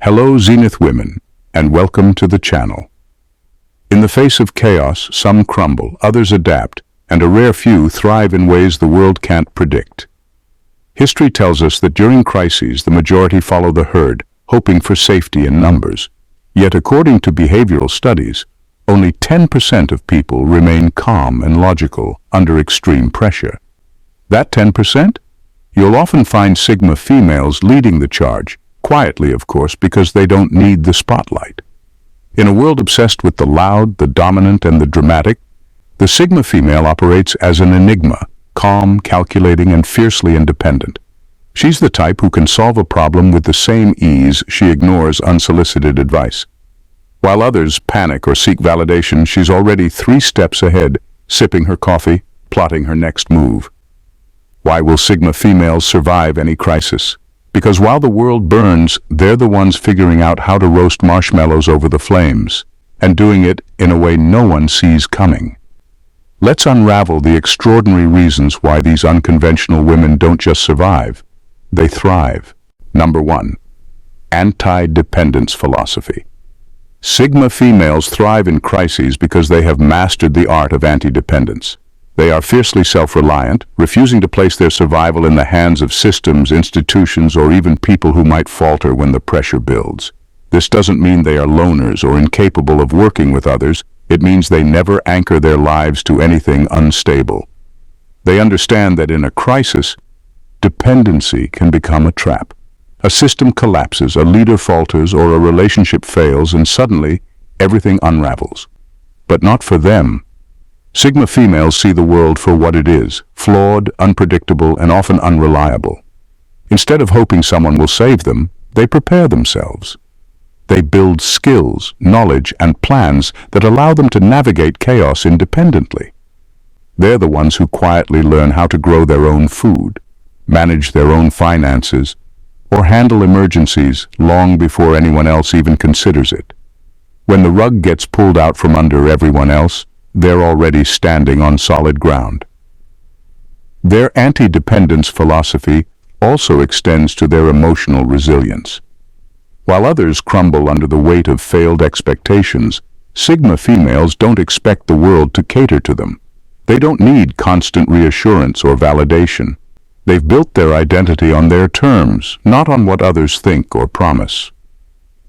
Hello Zenith women, and welcome to the channel. In the face of chaos, some crumble, others adapt, and a rare few thrive in ways the world can't predict. History tells us that during crises, the majority follow the herd, hoping for safety in numbers. Yet according to behavioral studies, only 10% of people remain calm and logical under extreme pressure. That 10%? You'll often find Sigma females leading the charge, quietly of course, because they don't need the spotlight. In a world obsessed with the loud, the dominant, and the dramatic, the Sigma female operates as an enigma, calm, calculating, and fiercely independent. She's the type who can solve a problem with the same ease she ignores unsolicited advice. While others panic or seek validation, she's already 3 steps ahead, sipping her coffee, plotting her next move. Why will Sigma females survive any crisis? Because while the world burns, they're the ones figuring out how to roast marshmallows over the flames, and doing it in a way no one sees coming. Let's unravel the extraordinary reasons why these unconventional women don't just survive, they thrive. Number 1. Anti-dependence philosophy. Sigma females thrive in crises because they have mastered the art of anti-dependence. They are fiercely self-reliant, refusing to place their survival in the hands of systems, institutions, or even people who might falter when the pressure builds. This doesn't mean they are loners or incapable of working with others. It means they never anchor their lives to anything unstable. They understand that in a crisis, dependency can become a trap. A system collapses, a leader falters, or a relationship fails, and suddenly everything unravels. But not for them. Sigma females see the world for what it is, flawed, unpredictable, and often unreliable. Instead of hoping someone will save them, they prepare themselves. They build skills, knowledge, and plans that allow them to navigate chaos independently. They're the ones who quietly learn how to grow their own food, manage their own finances, or handle emergencies long before anyone else even considers it. When the rug gets pulled out from under everyone else, they're already standing on solid ground. Their anti-dependence philosophy also extends to their emotional resilience. While others crumble under the weight of failed expectations, Sigma females don't expect the world to cater to them. They don't need constant reassurance or validation. They've built their identity on their terms, not on what others think or promise.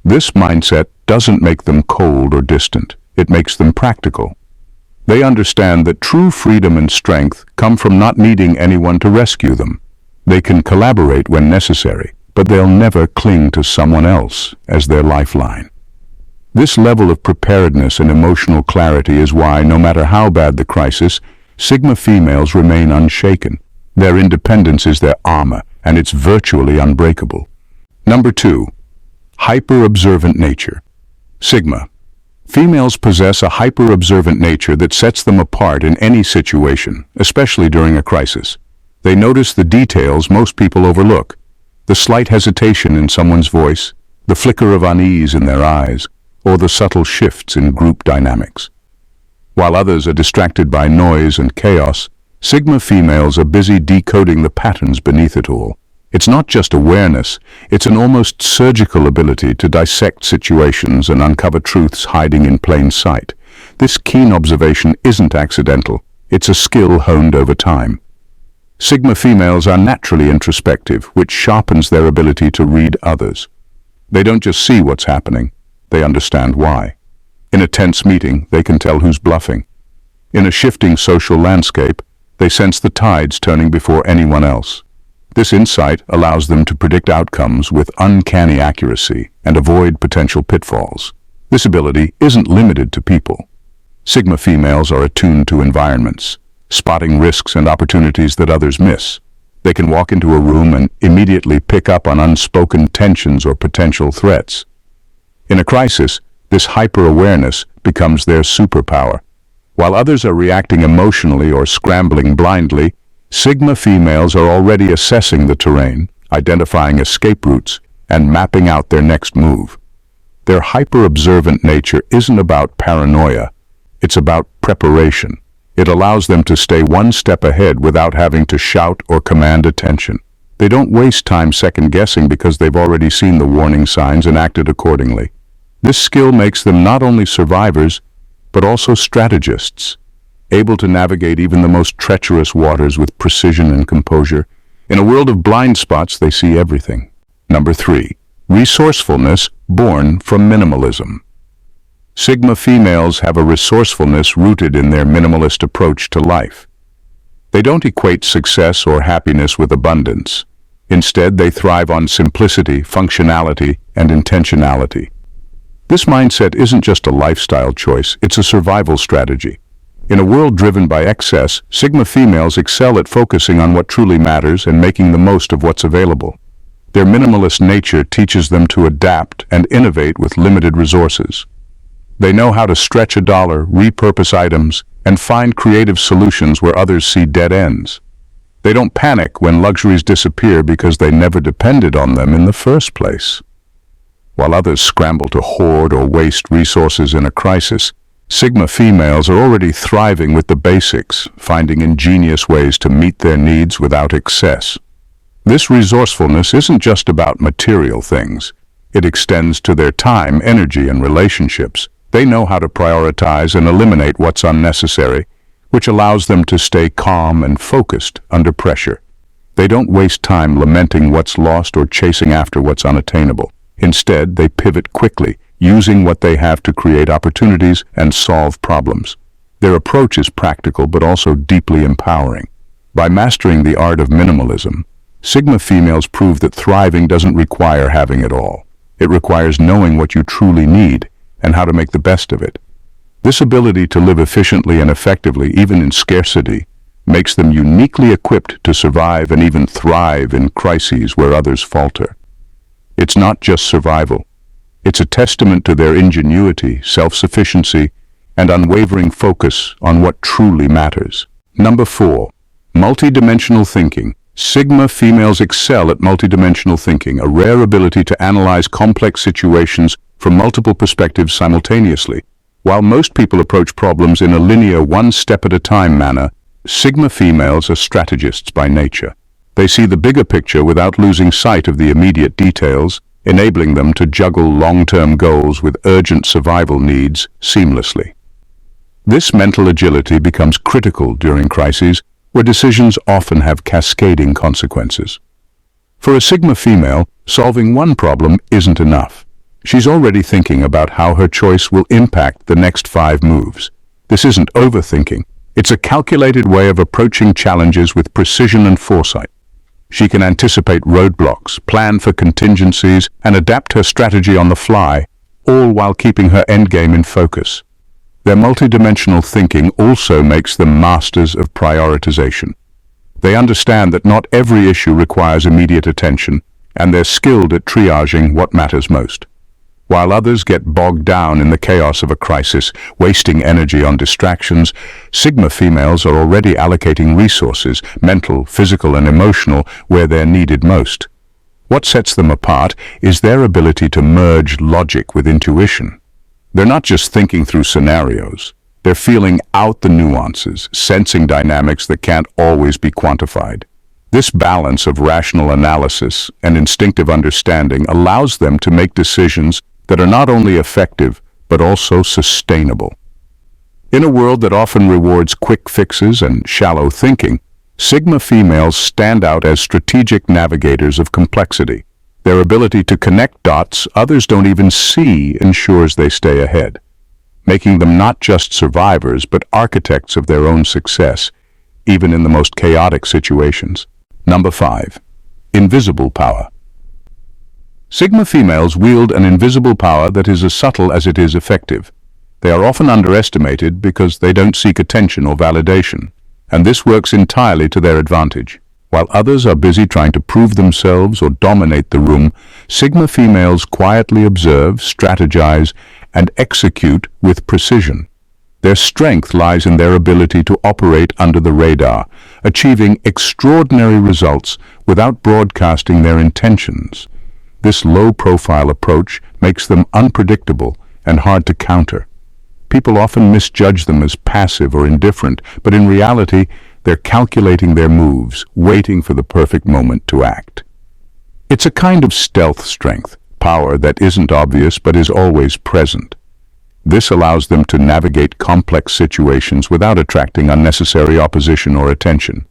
This mindset doesn't make them cold or distant. It makes them practical. They understand that true freedom and strength come from not needing anyone to rescue them. They can collaborate when necessary, but they'll never cling to someone else as their lifeline. This level of preparedness and emotional clarity is why, no matter how bad the crisis, Sigma females remain unshaken. Their independence is their armor, and it's virtually unbreakable. Number 2. Hyper-observant nature. Sigma. Females possess a hyper-observant nature that sets them apart in any situation, especially during a crisis. They notice the details most people overlook, the slight hesitation in someone's voice, the flicker of unease in their eyes, or the subtle shifts in group dynamics. While others are distracted by noise and chaos, Sigma females are busy decoding the patterns beneath it all. It's not just awareness, it's an almost surgical ability to dissect situations and uncover truths hiding in plain sight. This keen observation isn't accidental, it's a skill honed over time. Sigma females are naturally introspective, which sharpens their ability to read others. They don't just see what's happening, they understand why. In a tense meeting, they can tell who's bluffing. In a shifting social landscape, they sense the tides turning before anyone else. This insight allows them to predict outcomes with uncanny accuracy and avoid potential pitfalls. This ability isn't limited to people. Sigma females are attuned to environments, spotting risks and opportunities that others miss. They can walk into a room and immediately pick up on unspoken tensions or potential threats. In a crisis, this hyper-awareness becomes their superpower. While others are reacting emotionally or scrambling blindly, Sigma females are already assessing the terrain, identifying escape routes, and mapping out their next move. Their hyper-observant nature isn't about paranoia, it's about preparation. It allows them to stay one step ahead without having to shout or command attention. They don't waste time second-guessing because they've already seen the warning signs and acted accordingly. This skill makes them not only survivors, but also strategists, able to navigate even the most treacherous waters with precision and composure. In a world of blind spots, they see everything. Number 3. Resourcefulness born from minimalism. Sigma females have a resourcefulness rooted in their minimalist approach to life. They don't equate success or happiness with abundance. Instead, they thrive on simplicity, functionality, and intentionality. This mindset isn't just a lifestyle choice, it's a survival strategy. In a world driven by excess, Sigma females excel at focusing on what truly matters and making the most of what's available. Their minimalist nature teaches them to adapt and innovate with limited resources. They know how to stretch a dollar, repurpose items, and find creative solutions where others see dead ends. They don't panic when luxuries disappear because they never depended on them in the first place. While others scramble to hoard or waste resources in a crisis, Sigma females are already thriving with the basics, finding ingenious ways to meet their needs without excess. This resourcefulness isn't just about material things. It extends to their time, energy, and relationships. They know how to prioritize and eliminate what's unnecessary, which allows them to stay calm and focused under pressure. They don't waste time lamenting what's lost or chasing after what's unattainable. Instead, they pivot quickly, using what they have to create opportunities and solve problems. Their approach is practical but also deeply empowering. By mastering the art of minimalism, Sigma females prove that thriving doesn't require having it all. It requires knowing what you truly need and how to make the best of it. This ability to live efficiently and effectively, even in scarcity, makes them uniquely equipped to survive and even thrive in crises where others falter. It's not just survival. It's a testament to their ingenuity, self-sufficiency, and unwavering focus on what truly matters. Number 4. Multidimensional thinking. Sigma females excel at multidimensional thinking, a rare ability to analyze complex situations from multiple perspectives simultaneously. While most people approach problems in a linear, one-step-at-a-time manner, Sigma females are strategists by nature. They see the bigger picture without losing sight of the immediate details, enabling them to juggle long-term goals with urgent survival needs seamlessly. This mental agility becomes critical during crises, where decisions often have cascading consequences. For a Sigma female, solving one problem isn't enough. She's already thinking about how her choice will impact the next 5 moves. This isn't overthinking. It's a calculated way of approaching challenges with precision and foresight. She can anticipate roadblocks, plan for contingencies, and adapt her strategy on the fly, all while keeping her endgame in focus. Their multidimensional thinking also makes them masters of prioritization. They understand that not every issue requires immediate attention, and they're skilled at triaging what matters most. While others get bogged down in the chaos of a crisis, wasting energy on distractions, Sigma females are already allocating resources, mental, physical, and emotional, where they're needed most. What sets them apart is their ability to merge logic with intuition. They're not just thinking through scenarios. They're feeling out the nuances, sensing dynamics that can't always be quantified. This balance of rational analysis and instinctive understanding allows them to make decisions that are not only effective, but also sustainable. In a world that often rewards quick fixes and shallow thinking, Sigma females stand out as strategic navigators of complexity. Their ability to connect dots others don't even see ensures they stay ahead, making them not just survivors, but architects of their own success, even in the most chaotic situations. Number 5. Invisible power. Sigma females wield an invisible power that is as subtle as it is effective. They are often underestimated because they don't seek attention or validation, and this works entirely to their advantage. While others are busy trying to prove themselves or dominate the room, Sigma females quietly observe, strategize, and execute with precision. Their strength lies in their ability to operate under the radar, achieving extraordinary results without broadcasting their intentions. This low-profile approach makes them unpredictable and hard to counter. People often misjudge them as passive or indifferent, but in reality, They're calculating their moves, waiting for the perfect moment to act. It's a kind of stealth strength, power that isn't obvious but is always present. This allows them to navigate complex situations without attracting unnecessary opposition or attention.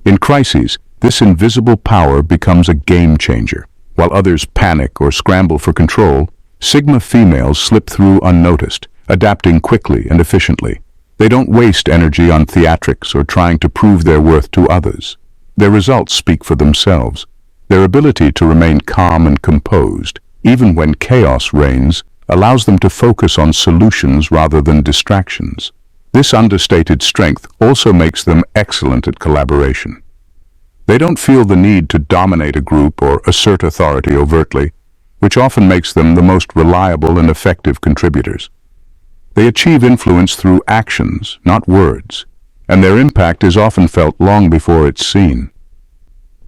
In crises, this invisible power becomes a game changer. While others panic or scramble for control, Sigma females slip through unnoticed, adapting quickly and efficiently. They don't waste energy on theatrics or trying to prove their worth to others. Their results speak for themselves. Their ability to remain calm and composed, even when chaos reigns, allows them to focus on solutions rather than distractions. This understated strength also makes them excellent at collaboration. They don't feel the need to dominate a group or assert authority overtly, which often makes them the most reliable and effective contributors. They achieve influence through actions, not words, and their impact is often felt long before it's seen.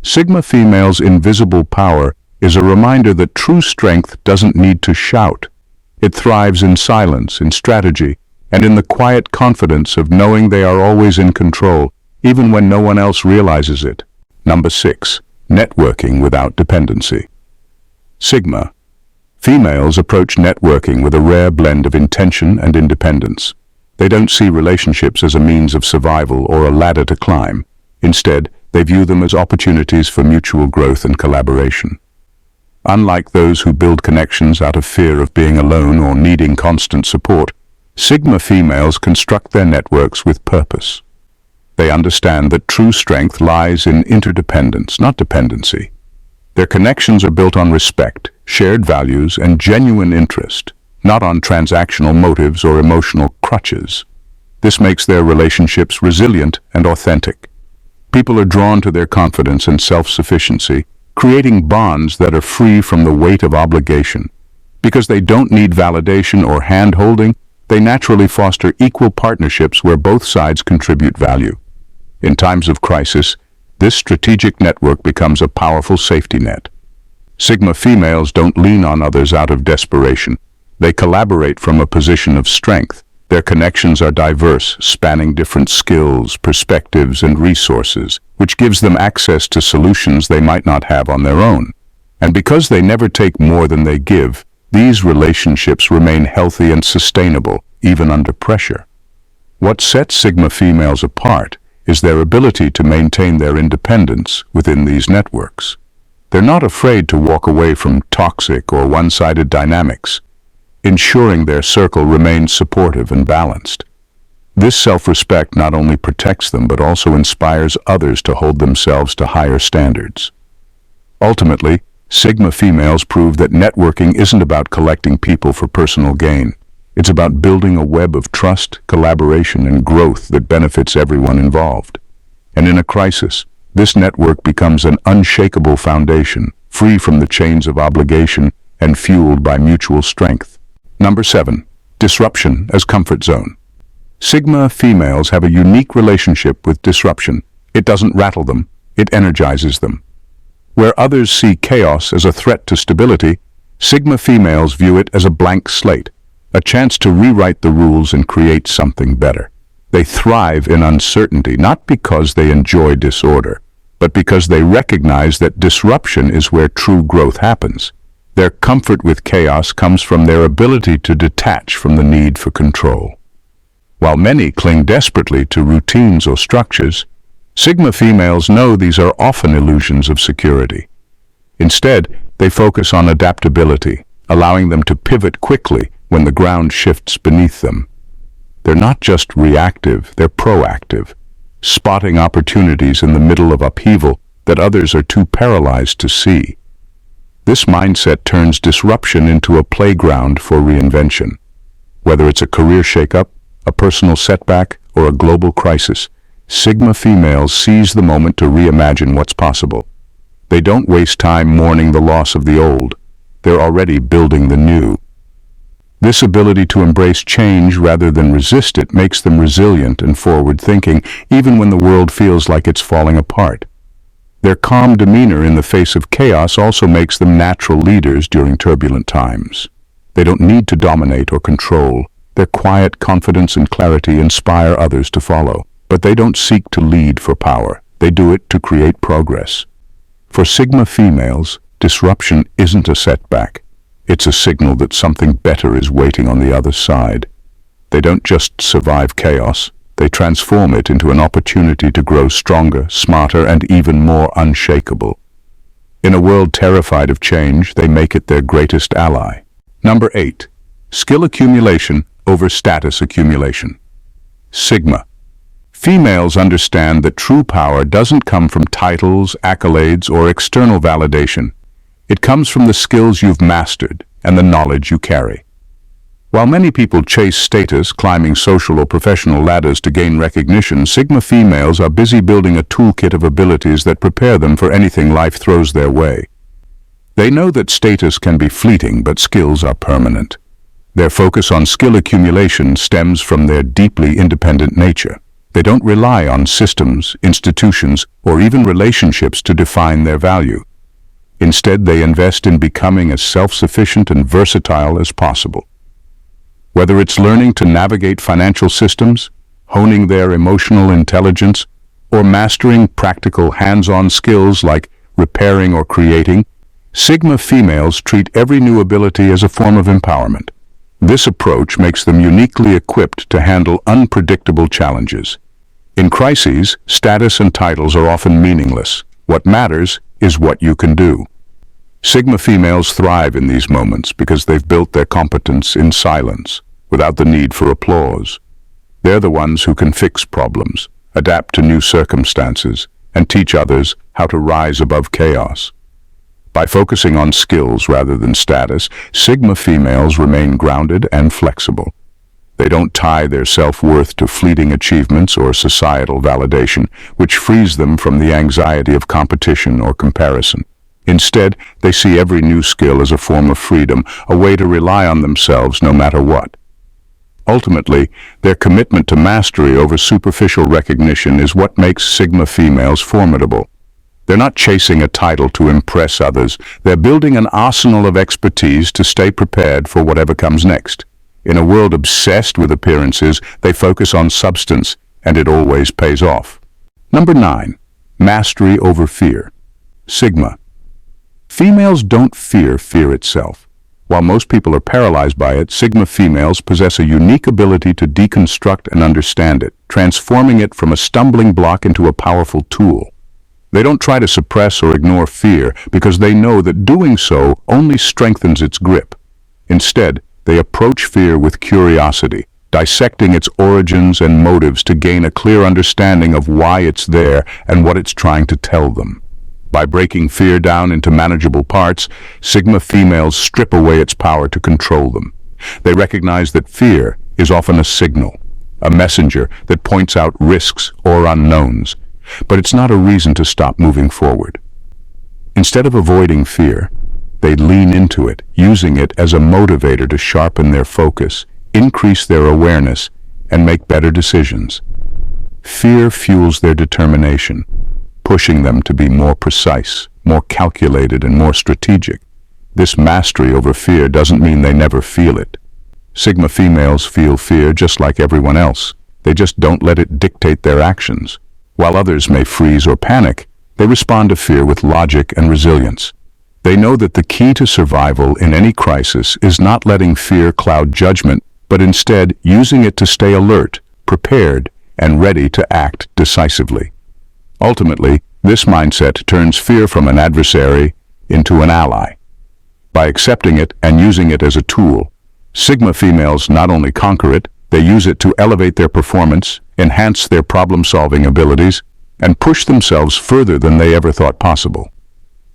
Sigma females' invisible power is a reminder that true strength doesn't need to shout. It thrives in silence, in strategy, and in the quiet confidence of knowing they are always in control, even when no one else realizes it. Number 6. Networking without dependency. Sigma females approach networking with a rare blend of intention and independence. They don't see relationships as a means of survival or a ladder to climb. Instead, they view them as opportunities for mutual growth and collaboration. Unlike those who build connections out of fear of being alone or needing constant support, Sigma females construct their networks with purpose. They understand that true strength lies in interdependence, not dependency. Their connections are built on respect, shared values, and genuine interest, not on transactional motives or emotional crutches. This makes their relationships resilient and authentic. People are drawn to their confidence and self-sufficiency, creating bonds that are free from the weight of obligation. Because they don't need validation or hand-holding, they naturally foster equal partnerships where both sides contribute value. In times of crisis, this strategic network becomes a powerful safety net. Sigma females don't lean on others out of desperation. They collaborate from a position of strength. Their connections are diverse, spanning different skills, perspectives, and resources, which gives them access to solutions they might not have on their own. And because they never take more than they give, these relationships remain healthy and sustainable, even under pressure. What sets Sigma females apart is their ability to maintain their independence within these networks. They're not afraid to walk away from toxic or one-sided dynamics, ensuring their circle remains supportive and balanced. This self-respect not only protects them but also inspires others to hold themselves to higher standards. Ultimately, Sigma females prove that networking isn't about collecting people for personal gain. It's about building a web of trust, collaboration, and growth that benefits everyone involved. And in a crisis, this network becomes an unshakable foundation, free from the chains of obligation and fueled by mutual strength. Number 7. Disruption as comfort zone. Sigma females have a unique relationship with disruption. It doesn't rattle them, it energizes them. Where others see chaos as a threat to stability, Sigma females view it as a blank slate, a chance to rewrite the rules and create something better. They thrive in uncertainty, not because they enjoy disorder, but because they recognize that disruption is where true growth happens. Their comfort with chaos comes from their ability to detach from the need for control. While many cling desperately to routines or structures, Sigma females know these are often illusions of security. Instead, they focus on adaptability, allowing them to pivot quickly when the ground shifts beneath them. They're not just reactive, they're proactive, spotting opportunities in the middle of upheaval that others are too paralyzed to see. This mindset turns disruption into a playground for reinvention. Whether it's a career shakeup, a personal setback, or a global crisis, Sigma females seize the moment to reimagine what's possible. They don't waste time mourning the loss of the old. They're already building the new. This ability to embrace change rather than resist it makes them resilient and forward-thinking, even when the world feels like it's falling apart. Their calm demeanor in the face of chaos also makes them natural leaders during turbulent times. They don't need to dominate or control. Their quiet confidence and clarity inspire others to follow. But they don't seek to lead for power. They do it to create progress. For Sigma females, disruption isn't a setback. It's a signal that something better is waiting on the other side. They don't just survive chaos. They transform it into an opportunity to grow stronger, smarter, and even more unshakable. In a world terrified of change, they make it their greatest ally. Number 8. Skill accumulation over status accumulation. Sigma. Females understand that true power doesn't come from titles, accolades, or external validation. It comes from the skills you've mastered and the knowledge you carry. While many people chase status, climbing social or professional ladders to gain recognition, Sigma females are busy building a toolkit of abilities that prepare them for anything life throws their way. They know that status can be fleeting, but skills are permanent. Their focus on skill accumulation stems from their deeply independent nature. They don't rely on systems, institutions, or even relationships to define their value. Instead, they invest in becoming as self-sufficient and versatile as possible. Whether it's learning to navigate financial systems, honing their emotional intelligence, or mastering practical hands-on skills like repairing or creating, Sigma females treat every new ability as a form of empowerment. This approach makes them uniquely equipped to handle unpredictable challenges. In crises, status and titles are often meaningless. What matters is what you can do. Sigma females thrive in these moments because they've built their competence in silence, without the need for applause. They're the ones who can fix problems, adapt to new circumstances, and teach others how to rise above chaos. By focusing on skills rather than status, Sigma females remain grounded and flexible. They don't tie their self-worth to fleeting achievements or societal validation, which frees them from the anxiety of competition or comparison. Instead, they see every new skill as a form of freedom, a way to rely on themselves no matter what. Ultimately, their commitment to mastery over superficial recognition is what makes Sigma females formidable. They're not chasing a title to impress others. They're building an arsenal of expertise to stay prepared for whatever comes next. In a world obsessed with appearances, they focus on substance, and it always pays off. Number 9. Mastery over fear. Sigma. Females don't fear fear itself. While most people are paralyzed by it, Sigma females possess a unique ability to deconstruct and understand it, transforming it from a stumbling block into a powerful tool. They don't try to suppress or ignore fear because they know that doing so only strengthens its grip. Instead, they approach fear with curiosity, dissecting its origins and motives to gain a clear understanding of why it's there and what it's trying to tell them. By breaking fear down into manageable parts, Sigma females strip away its power to control them. They recognize that fear is often a signal, a messenger that points out risks or unknowns, but it's not a reason to stop moving forward. Instead of avoiding fear, they lean into it, using it as a motivator to sharpen their focus, increase their awareness, and make better decisions. Fear fuels their determination, pushing them to be more precise, more calculated, and more strategic. This mastery over fear doesn't mean they never feel it. Sigma females feel fear just like everyone else. They just don't let it dictate their actions. While others may freeze or panic, they respond to fear with logic and resilience. They know that the key to survival in any crisis is not letting fear cloud judgment, but instead using it to stay alert, prepared, and ready to act decisively. Ultimately, this mindset turns fear from an adversary into an ally. By accepting it and using it as a tool, Sigma females not only conquer it, they use it to elevate their performance, enhance their problem-solving abilities, and push themselves further than they ever thought possible.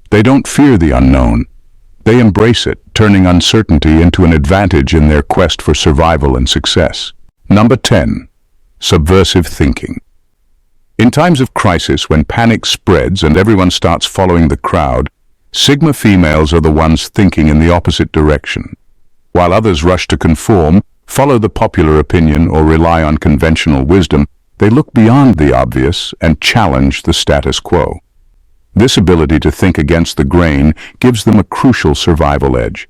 They don't fear the unknown. They embrace it, turning uncertainty into an advantage in their quest for survival and success. Number 10. Subversive thinking. In times of crisis, when panic spreads and everyone starts following the crowd, Sigma females are the ones thinking in the opposite direction. While others rush to conform, follow the popular opinion, or rely on conventional wisdom, they look beyond the obvious and challenge the status quo. This ability to think against the grain gives them a crucial survival edge.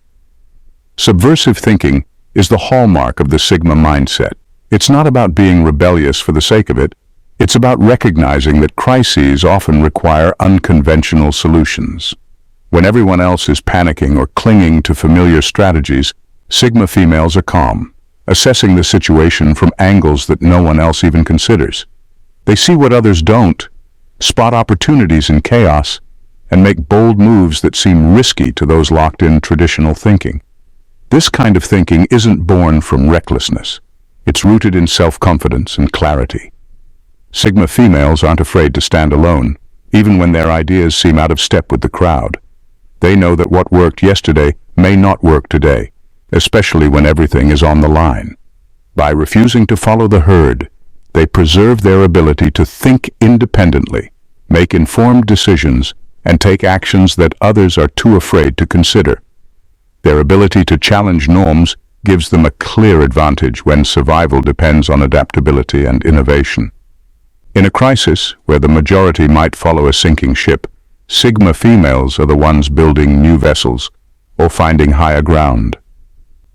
Subversive thinking is the hallmark of the Sigma mindset. It's not about being rebellious for the sake of it. It's about recognizing that crises often require unconventional solutions. When everyone else is panicking or clinging to familiar strategies, Sigma females are calm, assessing the situation from angles that no one else even considers. They see what others don't, spot opportunities in chaos, and make bold moves that seem risky to those locked in traditional thinking. This kind of thinking isn't born from recklessness. It's rooted in self-confidence and clarity. Sigma females aren't afraid to stand alone, even when their ideas seem out of step with the crowd. They know that what worked yesterday may not work today, especially when everything is on the line. By refusing to follow the herd, they preserve their ability to think independently, make informed decisions, and take actions that others are too afraid to consider. Their ability to challenge norms gives them a clear advantage when survival depends on adaptability and innovation. In a crisis, where the majority might follow a sinking ship, Sigma females are the ones building new vessels or finding higher ground.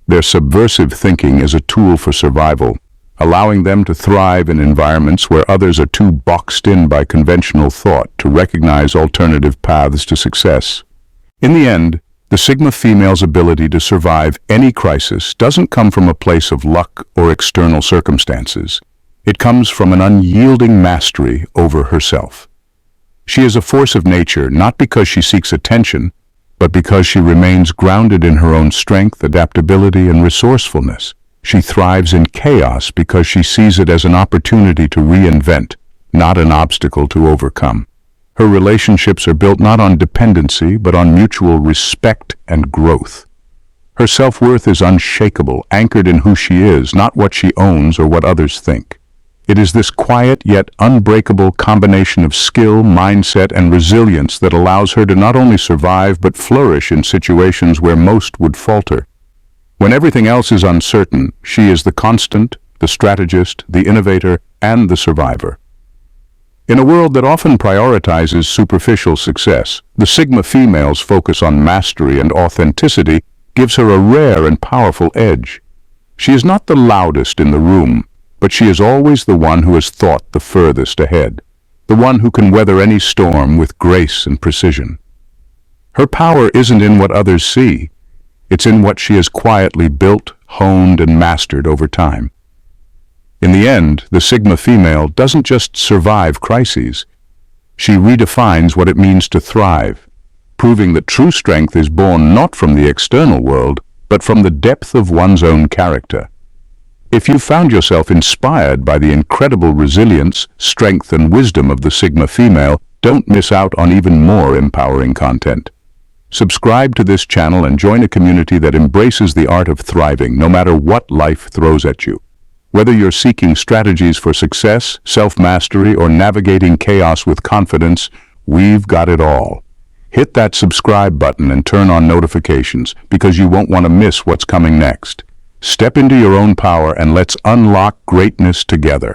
Their subversive thinking is a tool for survival, allowing them to thrive in environments where others are too boxed in by conventional thought to recognize alternative paths to success. In the end, the Sigma female's ability to survive any crisis doesn't come from a place of luck or external circumstances. It comes from an unyielding mastery over herself. She is a force of nature not because she seeks attention, but because she remains grounded in her own strength, adaptability, and resourcefulness. She thrives in chaos because she sees it as an opportunity to reinvent, not an obstacle to overcome. Her relationships are built not on dependency, but on mutual respect and growth. Her self-worth is unshakable, anchored in who she is, not what she owns or what others think. It is this quiet yet unbreakable combination of skill, mindset, and resilience that allows her to not only survive but flourish in situations where most would falter. When everything else is uncertain, she is the constant, the strategist, the innovator, and the survivor. In a world that often prioritizes superficial success, the Sigma female's focus on mastery and authenticity gives her a rare and powerful edge. She is not the loudest in the room, but she is always the one who has thought the furthest ahead, the one who can weather any storm with grace and precision. Her power isn't in what others see, it's in what she has quietly built, honed, and mastered over time. In the end, the Sigma female doesn't just survive crises, she redefines what it means to thrive, proving that true strength is born not from the external world, but from the depth of one's own character. If you found yourself inspired by the incredible resilience, strength, and wisdom of the Sigma female, don't miss out on even more empowering content. Subscribe to this channel and join a community that embraces the art of thriving, no matter what life throws at you. Whether you're seeking strategies for success, self-mastery, or navigating chaos with confidence, we've got it all. Hit that subscribe button and turn on notifications, because you won't want to miss what's coming next. Step into your own power and let's unlock greatness together.